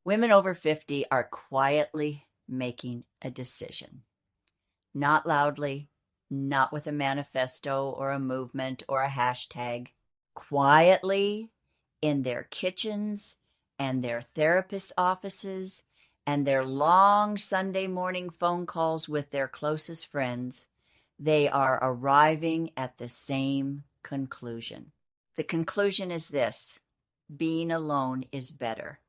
Women over 50 are quietly making a decision. Not loudly, not with a manifesto or a movement or a hashtag. Quietly in their kitchens and their therapist offices and their long Sunday morning phone calls with their closest friends, they are arriving at the same conclusion. The conclusion is this: being alone is better.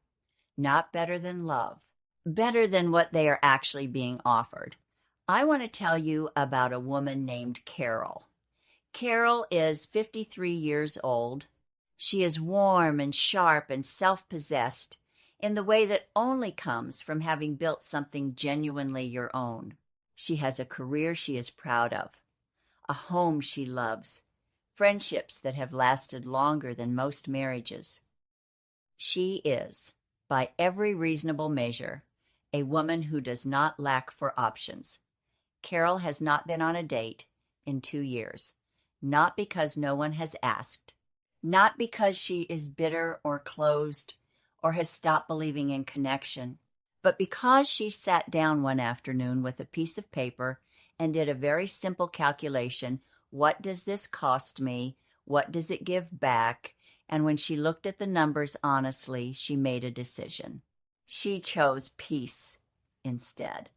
Not better than love, better than what they are actually being offered. I want to tell you about a woman named Carol. Carol is 53 years old. She is warm and sharp and self-possessed in the way that only comes from having built something genuinely your own. She has a career she is proud of, a home she loves, friendships that have lasted longer than most marriages. She is, by every reasonable measure, a woman who does not lack for options. Carol has not been on a date in 2 years, not because no one has asked, not because she is bitter or closed or has stopped believing in connection, but because she sat down one afternoon with a piece of paper and did a very simple calculation. What does this cost me? What does it give back? And when she looked at the numbers honestly, she made a decision. She chose peace instead.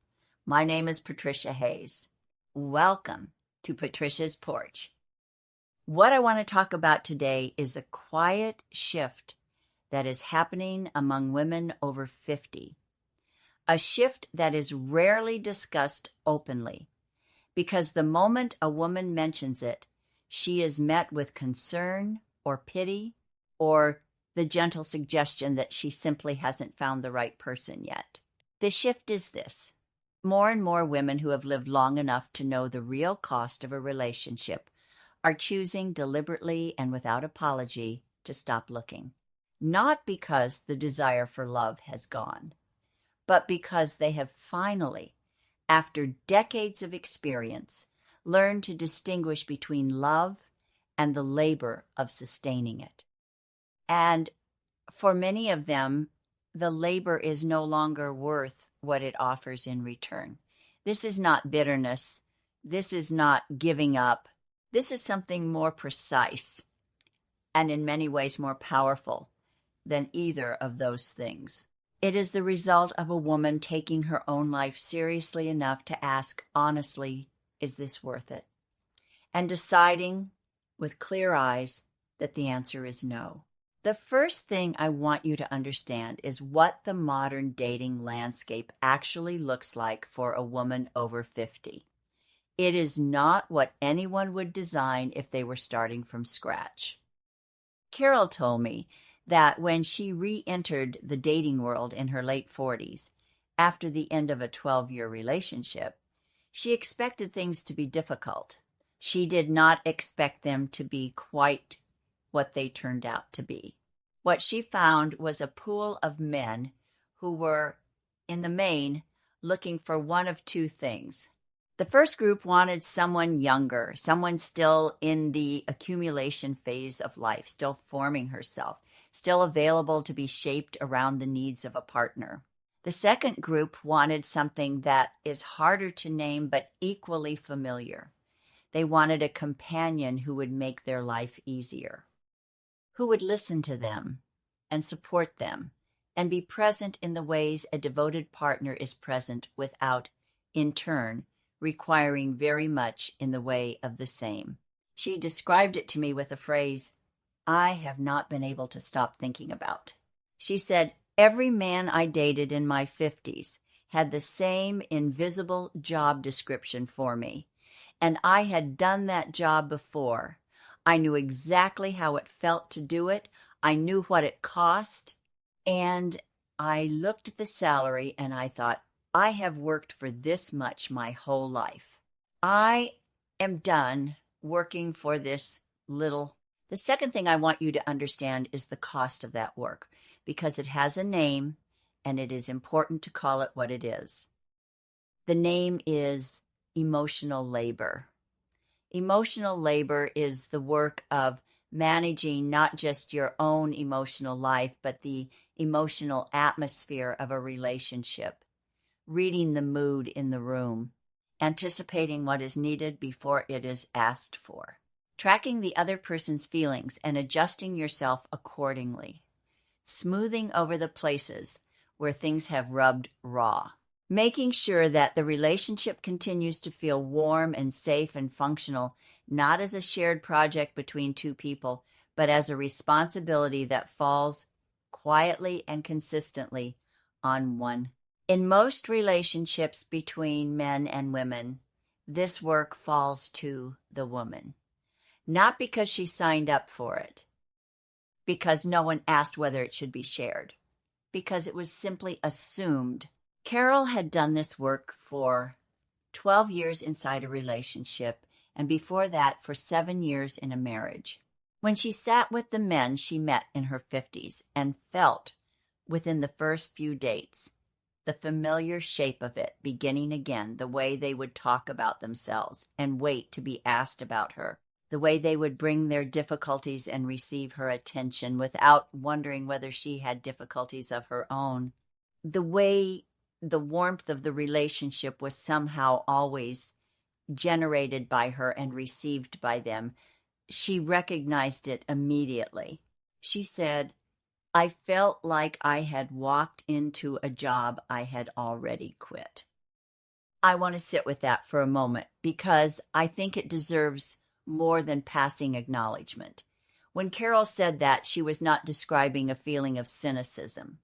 My name is Patricia Hayes. Welcome to Patricia's Porch. What I want to talk about today is a quiet shift that is happening among women over 50. A shift that is rarely discussed openly, because the moment a woman mentions it, she is met with concern or pity or the gentle suggestion that she simply hasn't found the right person yet. The shift is this: more and more women who have lived long enough to know the real cost of a relationship are choosing deliberately and without apology to stop looking. Not because the desire for love has gone, but because they have finally, after decades of experience, learned to distinguish between love and the labor of sustaining it. And for many of them, the labor is no longer worth what it offers in return. This is not bitterness. This is not giving up. This is something more precise and in many ways more powerful than either of those things. It is the result of a woman taking her own life seriously enough to ask honestly, is this worth it? And deciding with clear eyes that the answer is no. The first thing I want you to understand is what the modern dating landscape actually looks like for a woman over 50. It is not what anyone would design if they were starting from scratch. Carol told me that when she re-entered the dating world in her late 40s, after the end of a 12-year relationship, she expected things to be difficult. She did not expect them to be quite what they turned out to be. What she found was a pool of men who were, in the main, looking for one of two things. The first group wanted someone younger, someone still in the accumulation phase of life, still forming herself, still available to be shaped around the needs of a partner. The second group wanted something that is harder to name but equally familiar. They wanted a companion who would make their life easier, who would listen to them and support them and be present in the ways a devoted partner is present without, in turn, requiring very much in the way of the same. She described it to me with a phrase I have not been able to stop thinking about. She said, every man I dated in my 50s had the same invisible job description for me, and I had done that job before. I knew exactly how it felt to do it. I knew what it cost, and I looked at the salary and I thought, I have worked for this much my whole life. I am done working for this little. The second thing I want you to understand is the cost of that work, because it has a name and it is important to call it what it is. The name is emotional labor. Emotional labor is the work of managing not just your own emotional life, but the emotional atmosphere of a relationship, reading the mood in the room, anticipating what is needed before it is asked for, tracking the other person's feelings and adjusting yourself accordingly, smoothing over the places where things have rubbed raw, making sure that the relationship continues to feel warm and safe and functional, not as a shared project between two people, but as a responsibility that falls quietly and consistently on one. In most relationships between men and women, this work falls to the woman. Not because she signed up for it, because no one asked whether it should be shared, because it was simply assumed. Carol had done this work for 12 years inside a relationship, and before that for 7 years in a marriage. When she sat with the men she met in her 50s and felt, within the first few dates, the familiar shape of it beginning again, the way they would talk about themselves and wait to be asked about her, the way they would bring their difficulties and receive her attention without wondering whether she had difficulties of her own, the way the warmth of the relationship was somehow always generated by her and received by them, she recognized it immediately. She said, "I felt like I had walked into a job I had already quit." I want to sit with that for a moment because I think it deserves more than passing acknowledgement. When Carol said that, she was not describing a feeling of cynicism.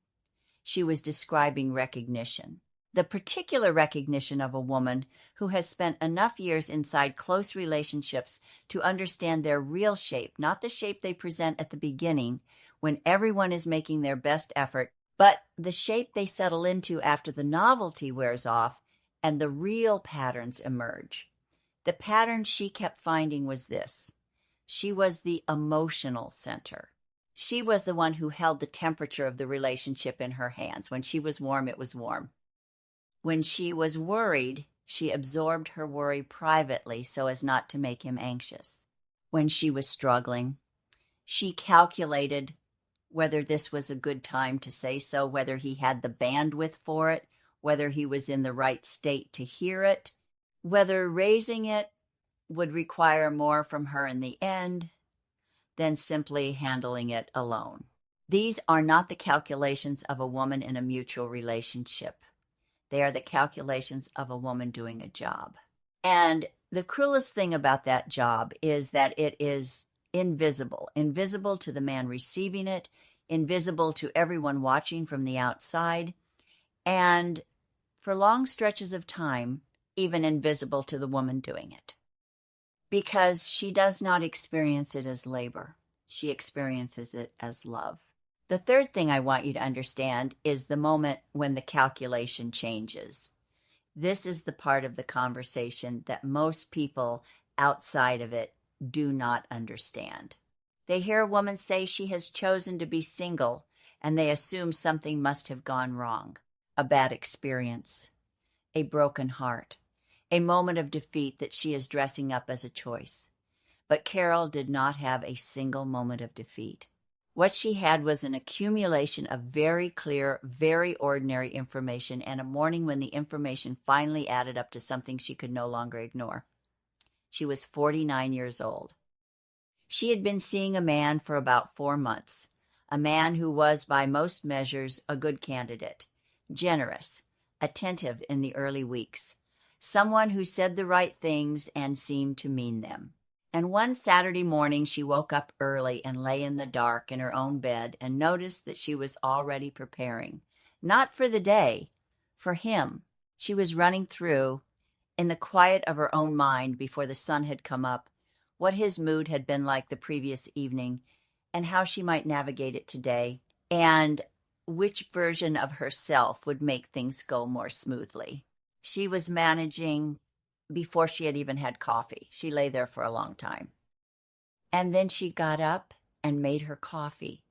She was describing recognition. The particular recognition of a woman who has spent enough years inside close relationships to understand their real shape, not the shape they present at the beginning when everyone is making their best effort, but the shape they settle into after the novelty wears off and the real patterns emerge. The pattern she kept finding was this. She was the emotional center. She was the one who held the temperature of the relationship in her hands. When she was warm, it was warm. When she was worried, she absorbed her worry privately so as not to make him anxious. When she was struggling, she calculated whether this was a good time to say so, whether he had the bandwidth for it, whether he was in the right state to hear it, whether raising it would require more from her in the end than simply handling it alone. These are not the calculations of a woman in a mutual relationship. They are the calculations of a woman doing a job. And the cruelest thing about that job is that it is invisible to the man receiving it, invisible to everyone watching from the outside, and for long stretches of time, even invisible to the woman doing it. Because she does not experience it as labor. She experiences it as love. The third thing I want you to understand is the moment when the calculation changes. This is the part of the conversation that most people outside of it do not understand. They hear a woman say she has chosen to be single, and they assume something must have gone wrong. A bad experience, a broken heart, a moment of defeat that she is dressing up as a choice. But Carol did not have a single moment of defeat. What she had was an accumulation of very clear, very ordinary information, and a morning when the information finally added up to something she could no longer ignore. She was 49 years old. She had been seeing a man for about 4 months, a man who was, by most measures, a good candidate, generous, attentive in the early weeks, someone who said the right things and seemed to mean them. And one Saturday morning she woke up early and lay in the dark in her own bed and noticed that she was already preparing, not for the day, for him. She was running through, in the quiet of her own mind before the sun had come up, what his mood had been like the previous evening and how she might navigate it today, and which version of herself would make things go more smoothly. She was managing before she had even had coffee. She lay there for a long time. And then she got up and made her coffee.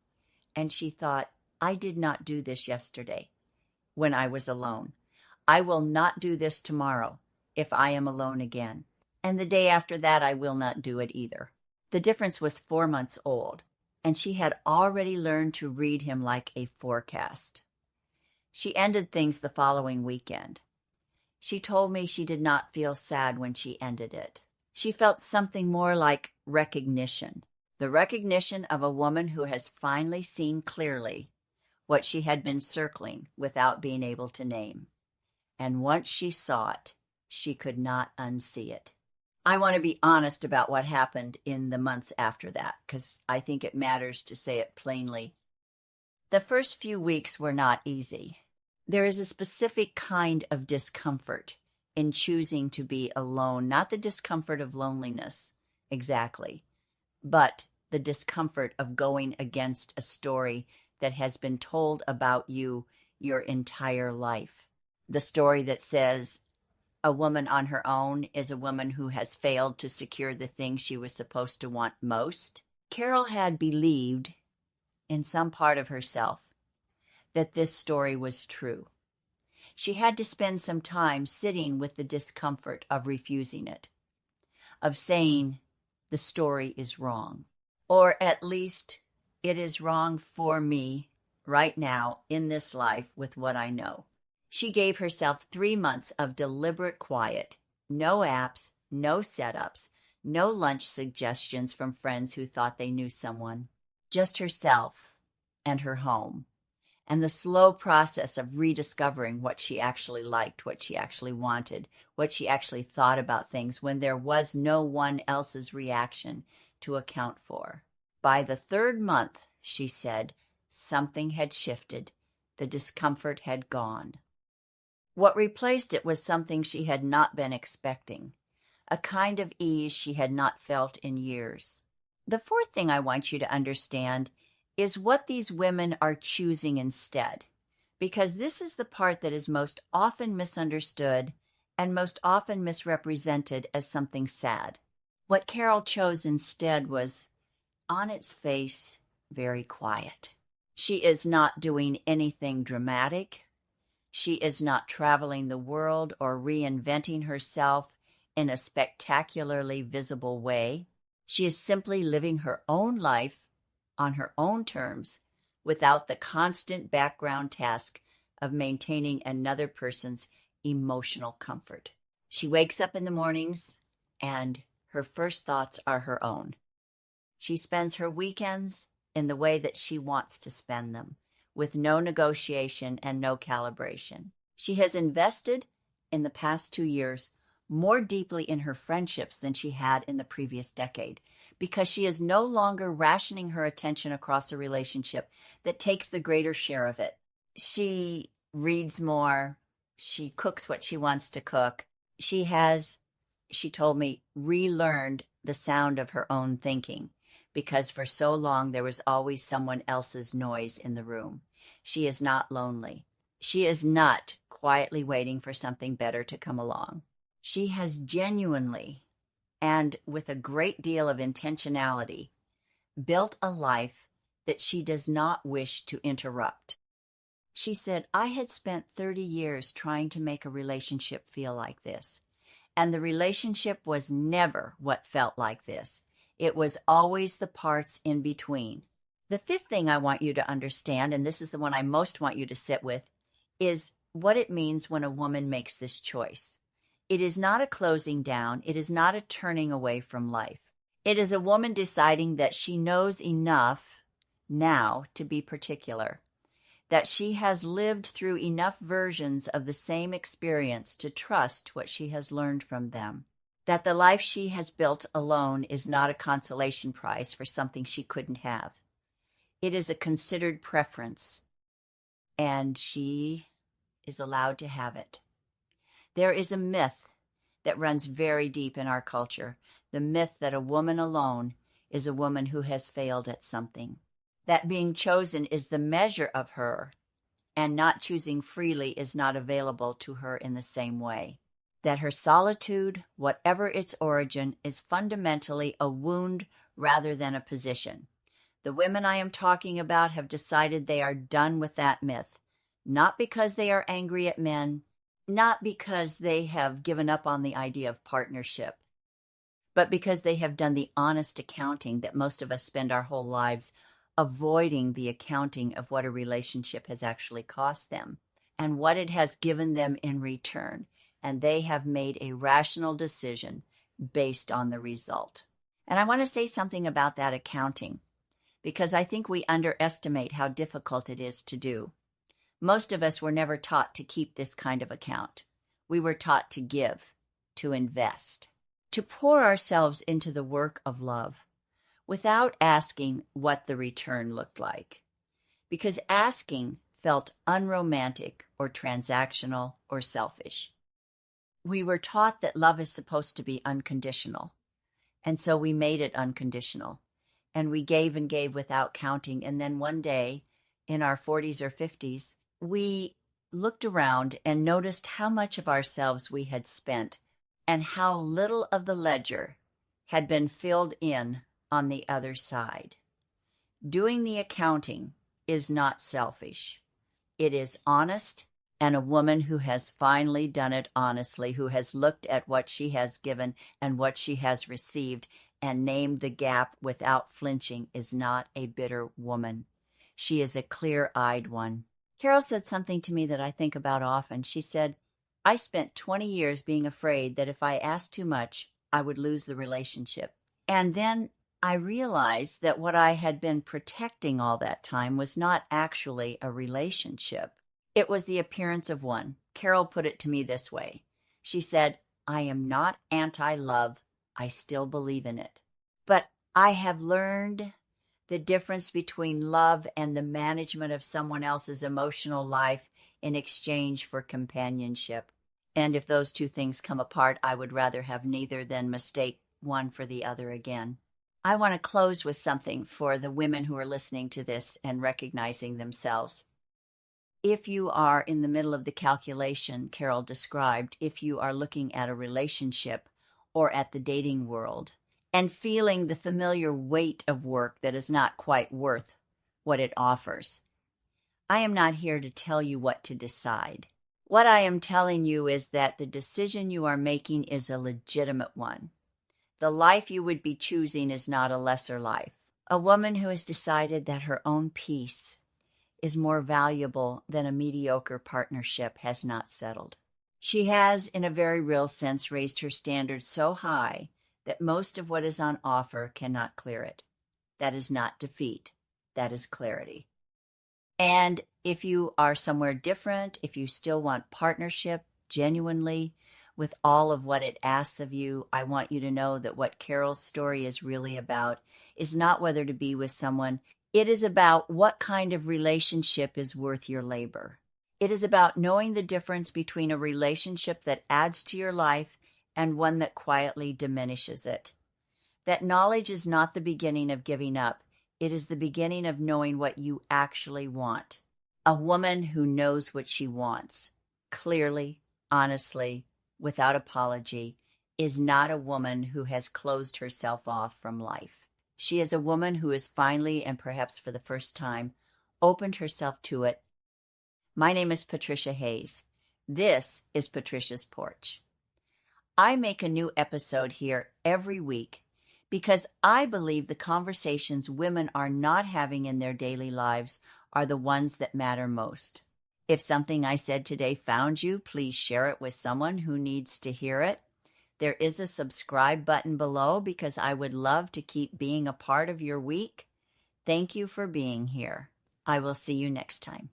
And she thought, I did not do this yesterday when I was alone. I will not do this tomorrow if I am alone again. And the day after that, I will not do it either. The difference was 4 months old. and she had already learned to read him like a forecast. She ended things the following weekend. She told me she did not feel sad when she ended it. She felt something more like recognition, the recognition of a woman who has finally seen clearly what she had been circling without being able to name. And once she saw it, she could not unsee it. I want to be honest about what happened in the months after that, because I think it matters to say it plainly. The first few weeks were not easy. There is a specific kind of discomfort in choosing to be alone, not the discomfort of loneliness, exactly, but the discomfort of going against a story that has been told about you your entire life. The story that says a woman on her own is a woman who has failed to secure the thing she was supposed to want most. Carol had believed in some part of herself that this story was true. She had to spend some time sitting with the discomfort of refusing it, of saying the story is wrong, or at least it is wrong for me right now in this life with what I know. She gave herself 3 months of deliberate quiet, no apps, no setups, no lunch suggestions from friends who thought they knew someone, just herself and her home, and the slow process of rediscovering what she actually liked, what she actually wanted, what she actually thought about things when there was no one else's reaction to account for. By the 3rd month, she said, something had shifted. The discomfort had gone. What replaced it was something she had not been expecting, a kind of ease she had not felt in years. The 4th thing I want you to understand is what these women are choosing instead, because this is the part that is most often misunderstood and most often misrepresented as something sad. What Carol chose instead was, on its face, very quiet. She is not doing anything dramatic. She is not traveling the world or reinventing herself in a spectacularly visible way. She is simply living her own life on her own terms without the constant background task of maintaining another person's emotional comfort. She wakes up in the mornings and her first thoughts are her own. She spends her weekends in the way that she wants to spend them, with no negotiation and no calibration. She has invested in the past 2 years more deeply in her friendships than she had in the previous decade, because she is no longer rationing her attention across a relationship that takes the greater share of it. She reads more. She cooks what she wants to cook. She has, she told me, relearned the sound of her own thinking, because for so long there was always someone else's noise in the room. She is not lonely. She is not quietly waiting for something better to come along. She has genuinely, and with a great deal of intentionality, built a life that she does not wish to interrupt. She said, I had spent 30 years trying to make a relationship feel like this, and the relationship was never what felt like this. It was always the parts in between. The 5th thing I want you to understand, and this is the one I most want you to sit with, is what it means when a woman makes this choice. It is not a closing down. It is not a turning away from life. It is a woman deciding that she knows enough now to be particular, that she has lived through enough versions of the same experience to trust what she has learned from them, that the life she has built alone is not a consolation prize for something she couldn't have. It is a considered preference, and she is allowed to have it. There is a myth that runs very deep in our culture, the myth that a woman alone is a woman who has failed at something, that being chosen is the measure of her, and not choosing freely is not available to her in the same way, that her solitude, whatever its origin, is fundamentally a wound rather than a position. The women I am talking about have decided they are done with that myth, not because they are angry at men, not because they have given up on the idea of partnership, but because they have done the honest accounting that most of us spend our whole lives avoiding the accounting of what a relationship has actually cost them and what it has given them in return. And they have made a rational decision based on the result. And I want to say something about that accounting, because I think we underestimate how difficult it is to do. Most of us were never taught to keep this kind of account. We were taught to give, to invest, to pour ourselves into the work of love without asking what the return looked like, because asking felt unromantic or transactional or selfish. We were taught that love is supposed to be unconditional, and so we made it unconditional, and we gave and gave without counting, and then one day, in our 40s or 50s, we looked around and noticed how much of ourselves we had spent and how little of the ledger had been filled in on the other side. Doing the accounting is not selfish. It is honest, and a woman who has finally done it honestly, who has looked at what she has given and what she has received and named the gap without flinching, is not a bitter woman. She is a clear-eyed one. Carol said something to me that I think about often. She said, I spent 20 years being afraid that if I asked too much, I would lose the relationship. And then I realized that what I had been protecting all that time was not actually a relationship. It was the appearance of one. Carol put it to me this way. She said, I am not anti-love. I still believe in it. But I have learned the difference between love and the management of someone else's emotional life in exchange for companionship. And if those two things come apart, I would rather have neither than mistake one for the other again. I want to close with something for the women who are listening to this and recognizing themselves. If you are in the middle of the calculation Carol described, if you are looking at a relationship or at the dating world, and feeling the familiar weight of work that is not quite worth what it offers, I am not here to tell you what to decide. What I am telling you is that the decision you are making is a legitimate one. The life you would be choosing is not a lesser life. A woman who has decided that her own peace is more valuable than a mediocre partnership has not settled. She has, in a very real sense, raised her standards so high that most of what is on offer cannot clear it. That is not defeat. That is clarity. And if you are somewhere different, if you still want partnership genuinely with all of what it asks of you, I want you to know that what Carol's story is really about is not whether to be with someone. It is about what kind of relationship is worth your labor. It is about knowing the difference between a relationship that adds to your life and one that quietly diminishes it. That knowledge is not the beginning of giving up. It is the beginning of knowing what you actually want. A woman who knows what she wants, clearly, honestly, without apology, is not a woman who has closed herself off from life. She is a woman who has finally, and perhaps for the first time, opened herself to it. My name is Patricia Hayes. This is Patricia's Porch. I make a new episode here every week because I believe the conversations women are not having in their daily lives are the ones that matter most. If something I said today found you, please share it with someone who needs to hear it. There is a subscribe button below because I would love to keep being a part of your week. Thank you for being here. I will see you next time.